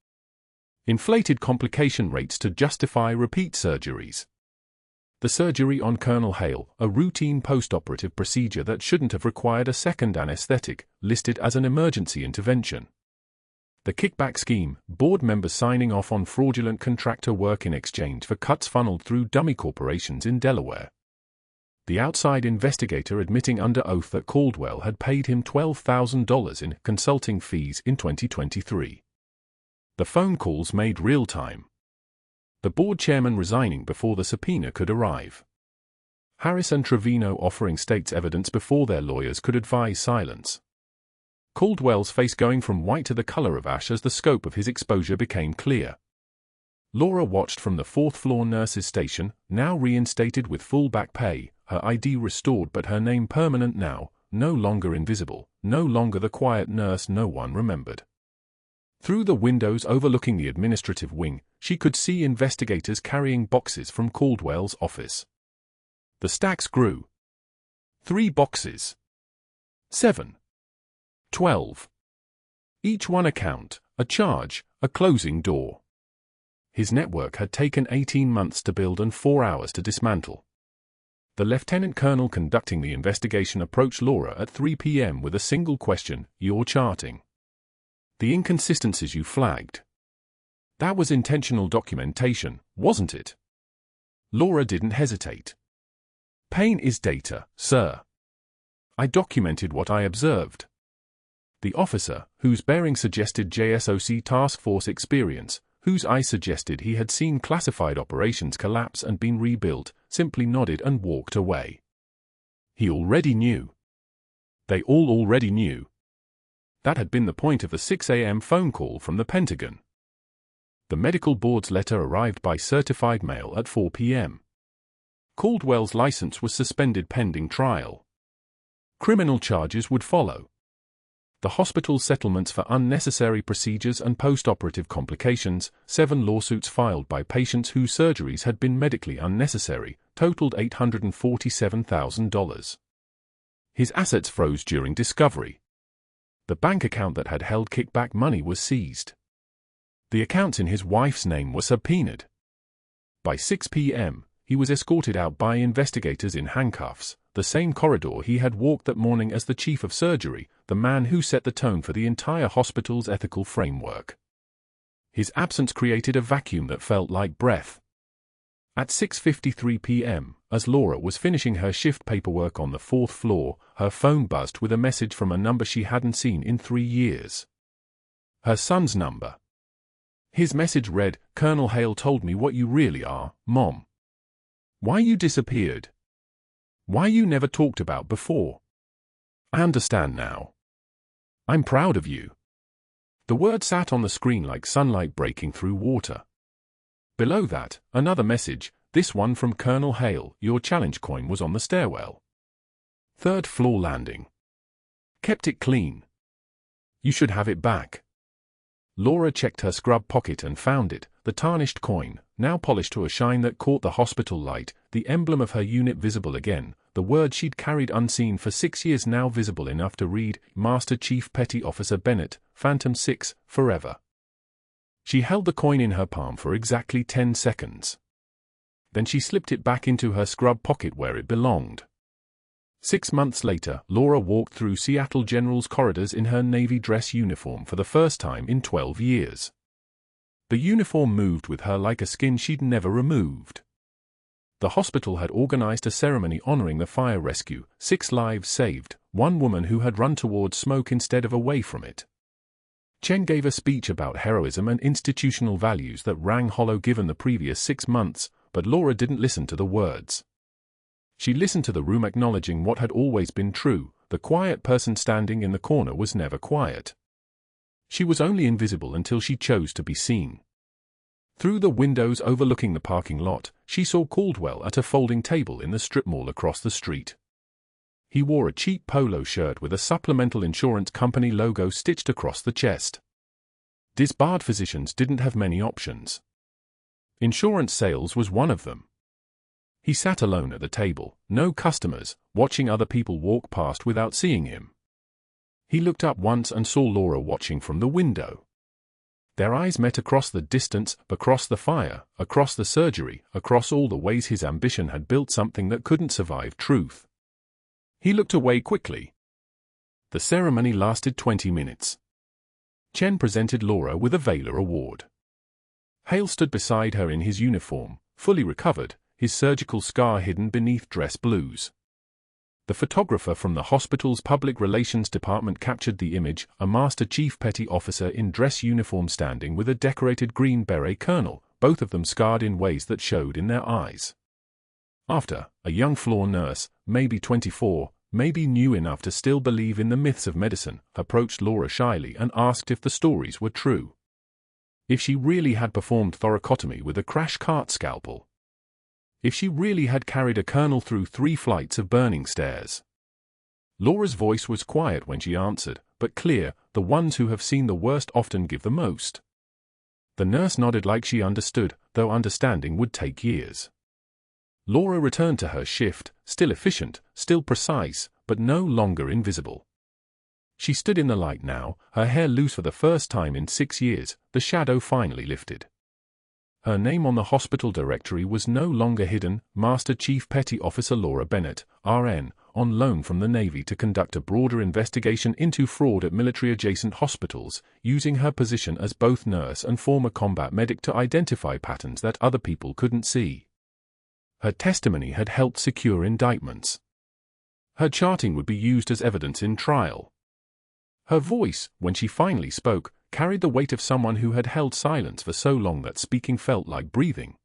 Inflated complication rates to justify repeat surgeries. The surgery on Colonel Hale, a routine post-operative procedure that shouldn't have required a second anesthetic, listed as an emergency intervention. The kickback scheme, board members signing off on fraudulent contractor work in exchange for cuts funneled through dummy corporations in Delaware. The outside investigator admitting under oath that Caldwell had paid him $12,000 in consulting fees in 2023. The phone calls made real time. The board chairman resigning before the subpoena could arrive. Harris and Trevino offering state's evidence before their lawyers could advise silence. Caldwell's face going from white to the color of ash as the scope of his exposure became clear. Laura watched from the 4th floor nurse's station, now reinstated with full back pay, her ID restored but her name permanent now, no longer invisible, no longer the quiet nurse no one remembered. Through the windows overlooking the administrative wing, she could see investigators carrying boxes from Caldwell's office. The stacks grew. 3 boxes. 7. 12. Each one a count, a charge, a closing door. His network had taken 18 months to build and 4 hours to dismantle. The lieutenant colonel conducting the investigation approached Laura at 3 p.m. with a single question: "You're charting. The inconsistencies you flagged. That was intentional documentation, wasn't it? Laura didn't hesitate. Pain is data, sir. I documented what I observed. The officer, whose bearing suggested JSOC task force experience, whose eye suggested he had seen classified operations collapse and been rebuilt, simply nodded and walked away. He already knew. They all already knew. That had been the point of the 6 a.m. phone call from the Pentagon. The medical board's letter arrived by certified mail at 4 p.m. Caldwell's license was suspended pending trial. Criminal charges would follow. The hospital's settlements for unnecessary procedures and post-operative complications, 7 lawsuits filed by patients whose surgeries had been medically unnecessary, totaled $847,000. His assets froze during discovery. The bank account that had held kickback money was seized. The accounts in his wife's name were subpoenaed. By 6 p.m., he was escorted out by investigators in handcuffs, the same corridor he had walked that morning as the chief of surgery, the man who set the tone for the entire hospital's ethical framework. His absence created a vacuum that felt like breath. At 6:53 p.m., as Laura was finishing her shift paperwork on the 4th floor, her phone buzzed with a message from a number she hadn't seen in 3 years. Her son's number. His message read, "Colonel Hale told me what you really are, Mom. Why you disappeared. Why you never talked about before. I understand now. I'm proud of you." The word sat on the screen like sunlight breaking through water. Below that, another message, this one from Colonel Hale, "Your challenge coin was on the stairwell. 3rd floor landing. Kept it clean. You should have it back." Laura checked her scrub pocket and found it, the tarnished coin, now polished to a shine that caught the hospital light, the emblem of her unit visible again, the word she'd carried unseen for 6 years now visible enough to read, Master Chief Petty Officer Bennett, Phantom 6, forever. She held the coin in her palm for exactly 10 seconds. Then she slipped it back into her scrub pocket where it belonged. 6 months later, Laura walked through Seattle General's corridors in her Navy dress uniform for the first time in 12 years. The uniform moved with her like a skin she'd never removed. The hospital had organized a ceremony honoring the fire rescue, 6 lives saved, 1 woman who had run towards smoke instead of away from it. Chen gave a speech about heroism and institutional values that rang hollow given the previous 6 months, but Laura didn't listen to the words. She listened to the room acknowledging what had always been true, the quiet person standing in the corner was never quiet. She was only invisible until she chose to be seen. Through the windows overlooking the parking lot, she saw Caldwell at a folding table in the strip mall across the street. He wore a cheap polo shirt with a supplemental insurance company logo stitched across the chest. Disbarred physicians didn't have many options. Insurance sales was one of them. He sat alone at the table, no customers, watching other people walk past without seeing him. He looked up once and saw Laura watching from the window. Their eyes met across the distance, across the fire, across the surgery, across all the ways his ambition had built something that couldn't survive truth. He looked away quickly. The ceremony lasted 20 minutes. Chen presented Laura with a Valor Award. Hale stood beside her in his uniform, fully recovered, his surgical scar hidden beneath dress blues. The photographer from the hospital's public relations department captured the image, a Master Chief Petty Officer in dress uniform standing with a decorated Green Beret colonel, both of them scarred in ways that showed in their eyes. After, a young floor nurse, maybe 24, maybe new enough to still believe in the myths of medicine, approached Laura shyly and asked if the stories were true. If she really had performed thoracotomy with a crash cart scalpel. If she really had carried a colonel through 3 flights of burning stairs. Laura's voice was quiet when she answered, but clear, the ones who have seen the worst often give the most. The nurse nodded like she understood, though understanding would take years. Laura returned to her shift, still efficient, still precise, but no longer invisible. She stood in the light now, her hair loose for the first time in 6 years, the shadow finally lifted. Her name on the hospital directory was no longer hidden, Master Chief Petty Officer Laura Bennett, RN, on loan from the Navy to conduct a broader investigation into fraud at military-adjacent hospitals, using her position as both nurse and former combat medic to identify patterns that other people couldn't see. Her testimony had helped secure indictments. Her charting would be used as evidence in trial. Her voice, when she finally spoke, carried the weight of someone who had held silence for so long that speaking felt like breathing.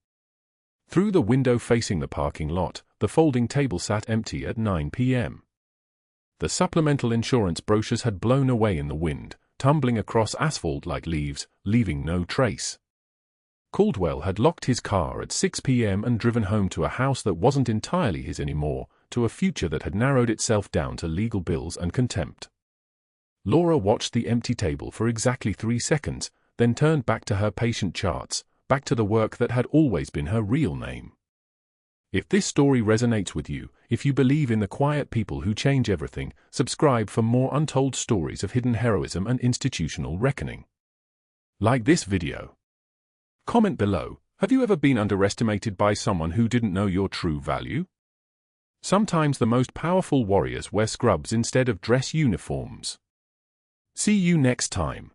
Through the window facing the parking lot, the folding table sat empty at 9 p.m. The supplemental insurance brochures had blown away in the wind, tumbling across asphalt like leaves, leaving no trace. Caldwell had locked his car at 6 p.m. and driven home to a house that wasn't entirely his anymore, to a future that had narrowed itself down to legal bills and contempt. Laura watched the empty table for exactly 3 seconds, then turned back to her patient charts, back to the work that had always been her real name. If this story resonates with you, if you believe in the quiet people who change everything, subscribe for more untold stories of hidden heroism and institutional reckoning. Like this video. Comment below, have you ever been underestimated by someone who didn't know your true value? Sometimes the most powerful warriors wear scrubs instead of dress uniforms. See you next time.